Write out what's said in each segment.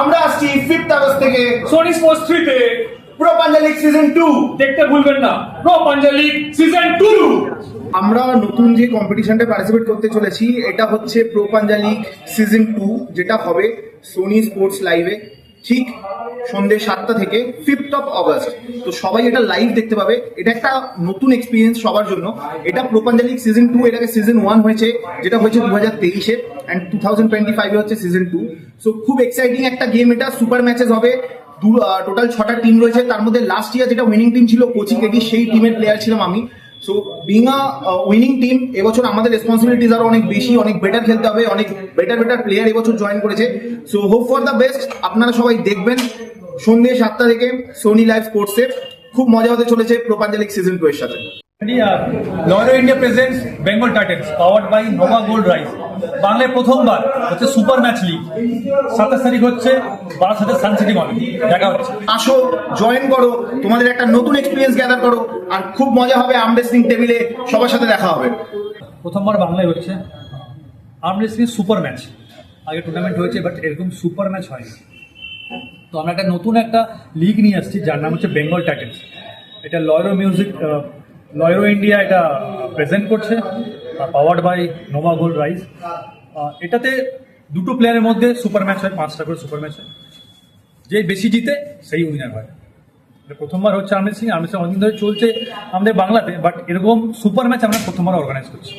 আমরা আসছি 5th August থেকে সোনি স্পোর্টস 3 তে প্রো পাঞ্জা লিগ সিজন 2 দেখতে ভুলবেন না প্রো পাঞ্জা লিগ সিজন 2। আমরা নতুন যে কম্পিটিশনটা পার্টিসিপেট করতে চলেছি এটা হচ্ছে প্রো পাঞ্জা লিগ সিজন 2, যেটা হবে সোনি স্পোর্টস লাইভে ঠিক সন্ধ্যে 7টা থেকে 5th অফ অগস্ট। তো সবাই এটা লাইভ দেখতে পাবে। এটা একটা নতুন এক্সপিরিয়েন্স সবার জন্য। এটা প্রো পাঞ্জা লিগ সিজন 2, এটাকে সিজন 1 হয়েছে, যেটা হয়েছে 2023-এ, অ্যান্ড 2025-এ হচ্ছে সিজন 2। সো খুব এক্সাইটিং একটা গেম। এটা সুপার ম্যাচেস হবে। টোটাল 6টা টিম রয়েছে, তার মধ্যে লাস্ট ইয়ার যেটা উইনিং টিম ছিল কোচি কেডি, সেই টিমের প্লেয়ার ছিলাম আমি। So being a winning team, এবছর আমাদের রেসপন্সিবিলিটিস আরো অনেক বেশি, অনেক বেটার খেলতে হবে, অনেক বেটার প্লেয়ার এবছর জয়েন করেছে। So hope for the best. আপনারা সবাই দেখবেন সন্ধ্যে 7টা থেকে সোনি লাইভ স্পোর্টসে। খুব মজা হতে চলেছে প্রো পাঞ্জা লিগ সিজন 2 এর সাথে। লয়রো India presents Bengal titans powered by Nova gold rice. বাংলায় প্রথমবার হচ্ছে সুপার ম্যাচ লিগ। 27 তারিখ হচ্ছে বারাসাতের সানসিটি মলে দেখা হচ্ছে। আসো, জয়েন করো, তোমাদের একটা নতুন এক্সপিরিয়েন্স গ্যাদার করো, আর খুব মজা হবে। আর্ম রেসলিং টেবিলে সবার সাথে দেখা হবে। প্রথমবার বাংলায় হচ্ছে আর্ম রেসলিং সুপার ম্যাচ। আগে টুর্নামেন্ট হয়েছে, বাট এরকম সুপার ম্যাচ হয়নি। তো আমরা একটা নতুন একটা লিগ নিয়ে আসছি, যার নাম হচ্ছে বেঙ্গল টাইটান্স। এটা লয়রো ইন্ডিয়া এটা প্রেজেন্ট করছে, powered by Nova gold Rice. এটাতে দুটো প্লেয়ারের মধ্যে সুপার ম্যাচ হয়, 5টা করে সুপার ম্যাচ হয়। যে বেশি জিতে সেই উইনার হয়। এটা প্রথমবার হচ্ছে আর্ম রেসলিং অনেকদিন ধরে চলছে আমাদের বাংলাতে, বাট এরকম সুপার ম্যাচ আমরা প্রথমবার অর্গানাইজ করছি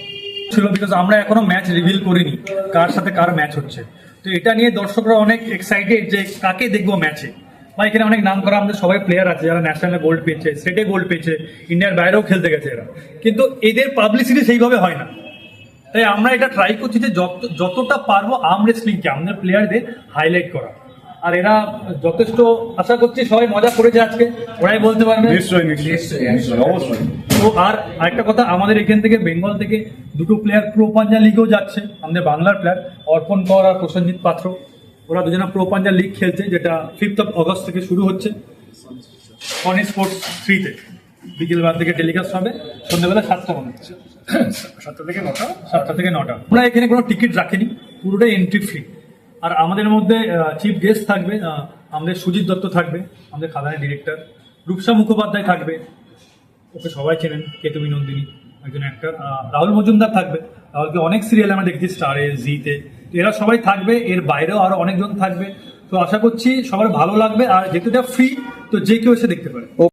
ছিল, বিকজ আমরা এখনো ম্যাচ রিভিল করিনি কার সাথে কার ম্যাচ হচ্ছে। তো এটা নিয়ে দর্শকরা অনেক এক্সাইটেড যে কাকে দেখবো ম্যাচে। বা এখানে অনেক নাম করা আমাদের সবাই প্লেয়ার আছে যারা ন্যাশনালে গোল্ড পেয়েছে, স্টেটে গোল্ড পেয়েছে, ইন্ডিয়ার বাইরেও খেলতে গেছে এরা, কিন্তু এদের পাবলিসিটি সেইভাবে হয় না। তাই আমরা এটা ট্রাই করছি যে যতটা পারবো আর্ম রেসলিংকে আমাদের প্লেয়ারদের হাইলাইট করা। আর এরা যথেষ্ট, আশা করছি সবাই মজা করেছে আজকে, ওরাই বলতে পারবে। নিশ্চয়ই অবশ্যই। তো আর আরেকটা কথা, আমাদের এখান থেকে বেঙ্গল থেকে দুটো প্লেয়ার প্রো পাঞ্জা লিগেও যাচ্ছে, আমাদের বাংলার প্লেয়ার অর্পণ কর আর প্রসেনজিৎ পাত্র। ওরা দুজনে প্রো পাঞ্জা লিগ খেলছে, যেটা 5th অফ অগস্ট থেকে শুরু হচ্ছে সোনি স্পোর্টস 3-তে। বিকেলবেলা থেকে টেলিকাস্ট হবে, সন্ধ্যাবেলা 7টা মনে হচ্ছে, 7টা থেকে 9টা। আমরা এখানে কোনো টিকিট রাখিনি, পুরোটাই এন্ট্রি ফ্রি। আর আমাদের মধ্যে চিফ গেস্ট থাকবে, আমাদের সুজিত দত্ত থাকবে, আমাদের খাদানের ডিরেক্টর। রূপসা মুখোপাধ্যায় থাকবে, ওকে সবাই চেনেন, কেতুমী নন্দিনী একজন অ্যাক্টর। রাহুল মজুমদার থাকবে, রাহুলকে অনেক সিরিয়ালে আমরা দেখেছি, স্টারে, জিতে। তো এরা সবাই থাকবে, এর বাইরেও আরো অনেকজন থাকবে। তো আশা করছি সবার ভালো লাগবে। আর যেহেতু এটা ফ্রি, তো যে কেউ এসে দেখতে পারে।